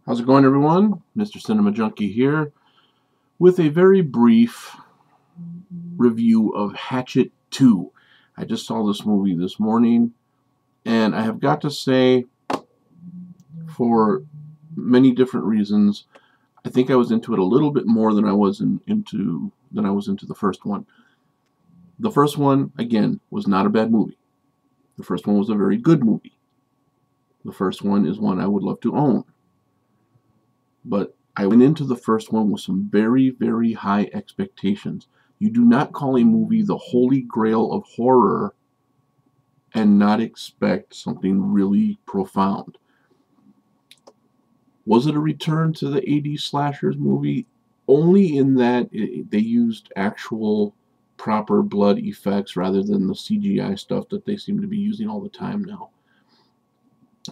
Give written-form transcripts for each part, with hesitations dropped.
How's it going, everyone? Mr. Cinema Junkie here with a very brief review of Hatchet 2. I just saw this movie this morning, and I have got to say, for many different reasons, I think I was into it a little bit more than I was into the first one. The first one, again, was not a bad movie. The first one was a very good movie. The first one is one I would love to own. But I went into the first one with some very, very high expectations. You do not call a movie the holy grail of horror and not expect something really profound. Was it a return to the 80s slashers movie? Only in that they used actual proper blood effects rather than the CGI stuff that they seem to be using all the time now.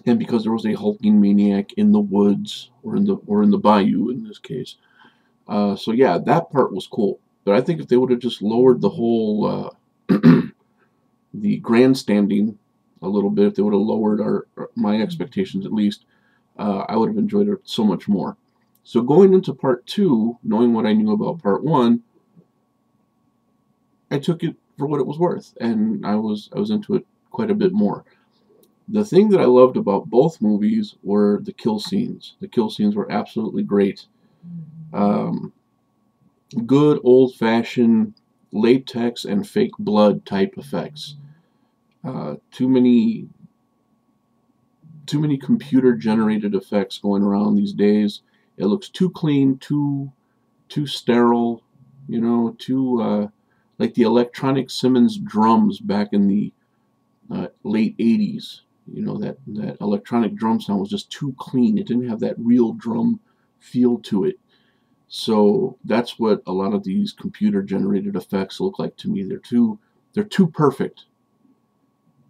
And because there was a hulking maniac in the woods, or in the bayou in this case. So yeah, that part was cool. But I think if they would have just lowered the whole the grandstanding a little bit, if they would have lowered my expectations at least, I would have enjoyed it so much more. So going into part 2, knowing what I knew about part 1, I took it for what it was worth, and I was into it quite a bit more. The thing that I loved about both movies were the kill scenes. The kill scenes were absolutely great. Good old-fashioned latex and fake blood type effects. Too many computer-generated effects going around these days. It looks too clean, too sterile, you know, too like the electronic Simmons drums back in the late 80s. You know, that electronic drum sound was just too clean. It didn't have that real drum feel to it. So that's what a lot of these computer-generated effects look like to me. They're too perfect.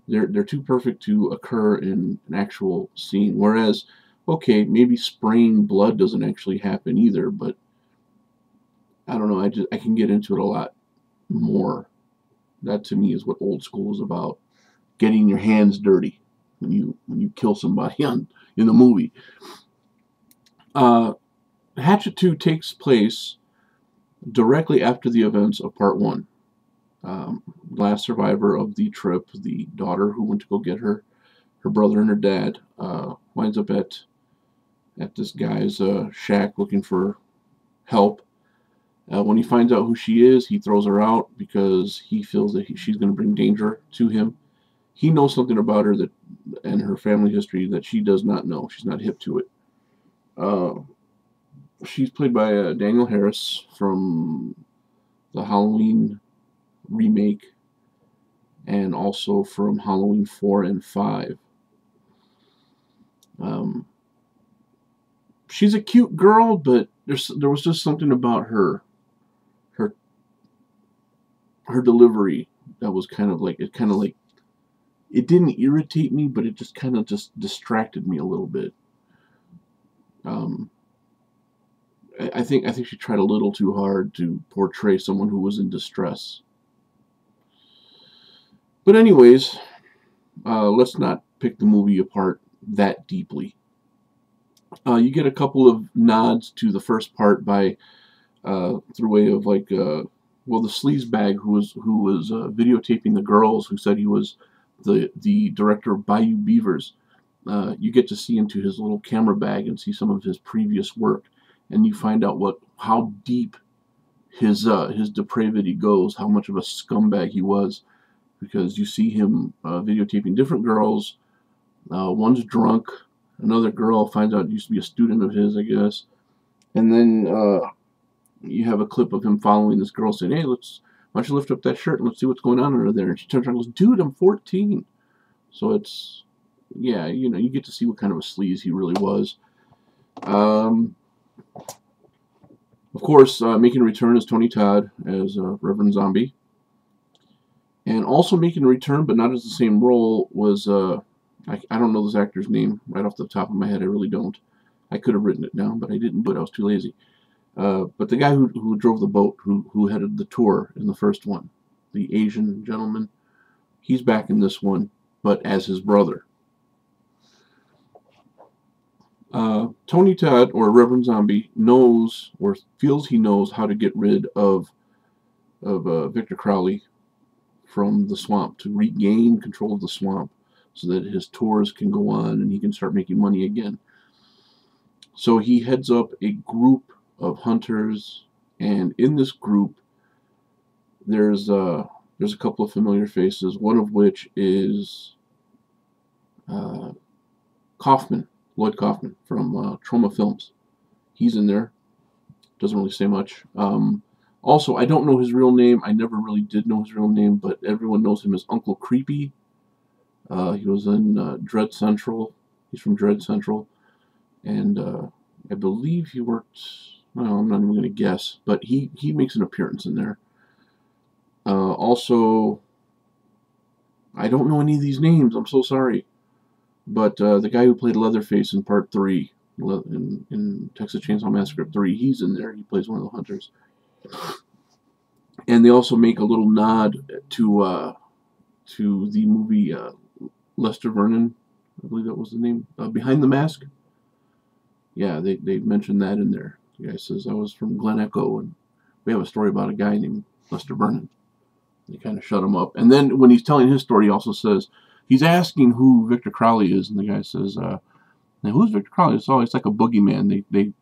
They're too perfect to occur in an actual scene. Whereas, okay, maybe spraying blood doesn't actually happen either, but I don't know. I can get into it a lot more. That to me is what old school is about. Getting your hands dirty when you kill somebody in the movie. Hatchet 2 takes place directly after the events of part 1. Last survivor of the trip, the daughter who went to go get her brother and her dad, winds up at this guy's shack looking for help. When he finds out who she is, he throws her out because he feels that she's going to bring danger to him. He knows something about her and her family history that she does not know. She's not hip to it. She's played by Daniel Harris from the Halloween remake and also from Halloween 4 and 5. She's a cute girl, but there was just something about her delivery that was kind of like it didn't irritate me, but it just kind of distracted me a little bit. I think she tried a little too hard to portray someone who was in distress. But anyways, let's not pick the movie apart that deeply. You get a couple of nods to the first part by through way of like well, the sleazebag who was videotaping the girls, who said he was the director of Bayou Beavers. You get to see into his little camera bag and see some of his previous work, and you find out how deep his depravity goes, how much of a scumbag he was, because you see him videotaping different girls. One's drunk, another girl finds out used to be a student of his, I guess, and then you have a clip of him following this girl saying, "Hey, why don't you lift up that shirt and let's see what's going on under there?" And she turns around and goes, "Dude, I'm 14." So it's, yeah, you know, you get to see what kind of a sleaze he really was. Of course, making a return is Tony Todd as Reverend Zombie. And also making a return, but not as the same role, was, I don't know this actor's name right off the top of my head. I really don't. I could have written it down, but I didn't, but I was too lazy. But the guy who drove the boat, who headed the tour in the first one, the Asian gentleman, he's back in this one, but as his brother. Tony Todd, or Reverend Zombie, knows or feels he knows how to get rid of Victor Crowley from the swamp, to regain control of the swamp so that his tours can go on and he can start making money again. So he heads up a group of hunters, and in this group there's a couple of familiar faces, one of which is uh, Kaufman, Lloyd Kaufman from Trauma Films. He's in there. Doesn't really say much. Also, I don't know his real name. I never really did know his real name, but everyone knows him as Uncle Creepy. He was in Dread Central. He's from Dread Central. And I believe he worked, well, I'm not even going to guess, but he makes an appearance in there. Also, I don't know any of these names. I'm so sorry. But the guy who played Leatherface in Part 3, in Texas Chainsaw Massacre 3, he's in there. He plays one of the hunters. And they also make a little nod to the movie Lester Vernon, I believe that was the name, Behind the Mask. Yeah, they mentioned that in there. The guy says, I was from Glen Echo, and we have a story about a guy named Lester Vernon. They kind of shut him up. And then when he's telling his story, he also says, he's asking who Victor Crowley is, and the guy says, now, who's Victor Crowley? It's always like a boogeyman. They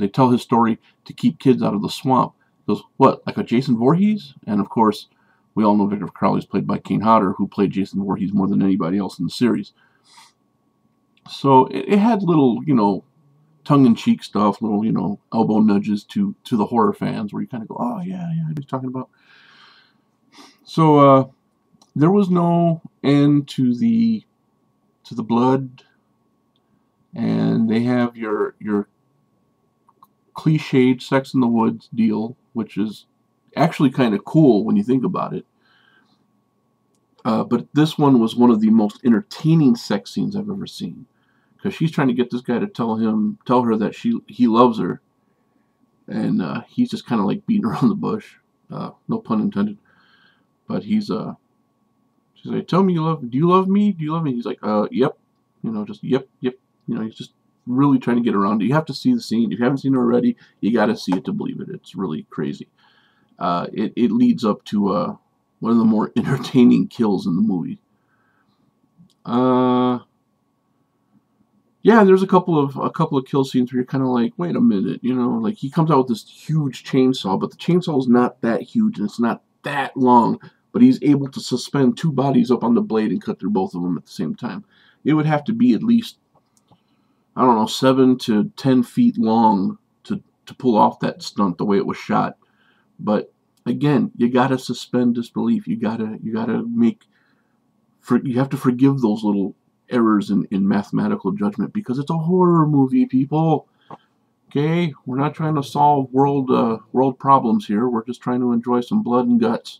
tell his story to keep kids out of the swamp. He goes, what, like a Jason Voorhees? And of course, we all know Victor Crowley is played by Kane Hodder, who played Jason Voorhees more than anybody else in the series. So it had little, tongue-in-cheek stuff, little, elbow nudges to the horror fans, where you kind of go, oh yeah, he's talking about. So there was no end to the blood, and they have your cliched Sex in the Woods deal, which is actually kind of cool when you think about it. But this one was one of the most entertaining sex scenes I've ever seen, because she's trying to get this guy to tell her that he loves her, and he's just kind of like beating around the bush. No pun intended. But she's like, tell me do you love me? Do you love me? He's like, yep. Just yep. He's just really trying to get around it. You have to see the scene. If you haven't seen it already, you got to see it to believe it. It's really crazy. It leads up to one of the more entertaining kills in the movie. Yeah, there's a couple of kill scenes where you're kind of like, wait a minute, like he comes out with this huge chainsaw, but the chainsaw is not that huge and it's not that long, but he's able to suspend two bodies up on the blade and cut through both of them at the same time. It would have to be at least, I don't know, 7 to 10 feet long to pull off that stunt the way it was shot. But again, you gotta suspend disbelief. You have to forgive those little errors in mathematical judgment, because it's a horror movie, people. Okay, we're not trying to solve world problems here. We're just trying to enjoy some blood and guts.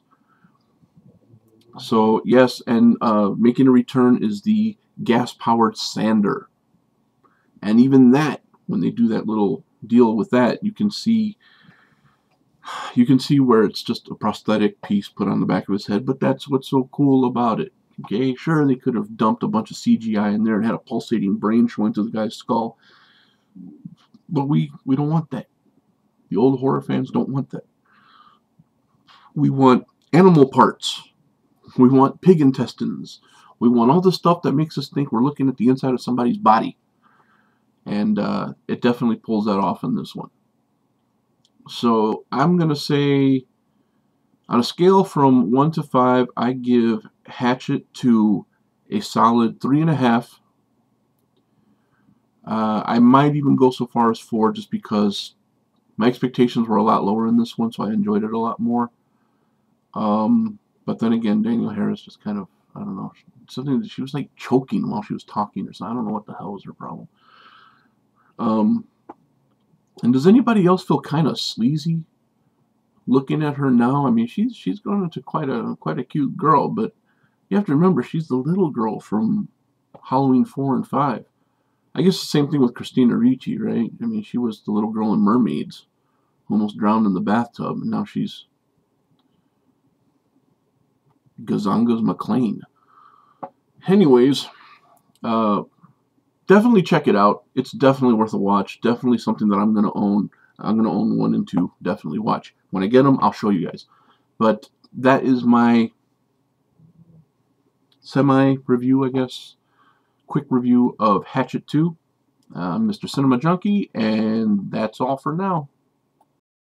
So yes, and making a return is the gas-powered sander. And even that, when they do that little deal with that, you can see where it's just a prosthetic piece put on the back of his head, but that's what's so cool about it. Okay, sure, they could have dumped a bunch of CGI in there and had a pulsating brain showing through the guy's skull, but we don't want that. The old horror fans don't want that. We want animal parts. We want pig intestines. We want all the stuff that makes us think we're looking at the inside of somebody's body. And it definitely pulls that off in this one. So I'm going to say, on a scale from 1 to 5, I give Hatchet to a solid 3.5. I might even go so far as 4, just because my expectations were a lot lower in this one, so I enjoyed it a lot more. But then again, Danielle Harris just kind of, I don't know, something that she was like choking while she was talking or something. I don't know what the hell was her problem. And does anybody else feel kind of sleazy looking at her now? I mean, she's grown into quite a cute girl, but you have to remember, she's the little girl from Halloween 4 and 5. I guess the same thing with Christina Ricci, right? I mean, she was the little girl in Mermaids, almost drowned in the bathtub, and now she's Gazanga's McLean. Anyways, definitely check it out. It's definitely worth a watch. Definitely something that I'm going to own. I'm going to own 1 and 2. Definitely watch. When I get them, I'll show you guys. But that is my semi-review, I guess. Quick review of Hatchet 2. I'm Mr. Cinema Junkie, and that's all for now.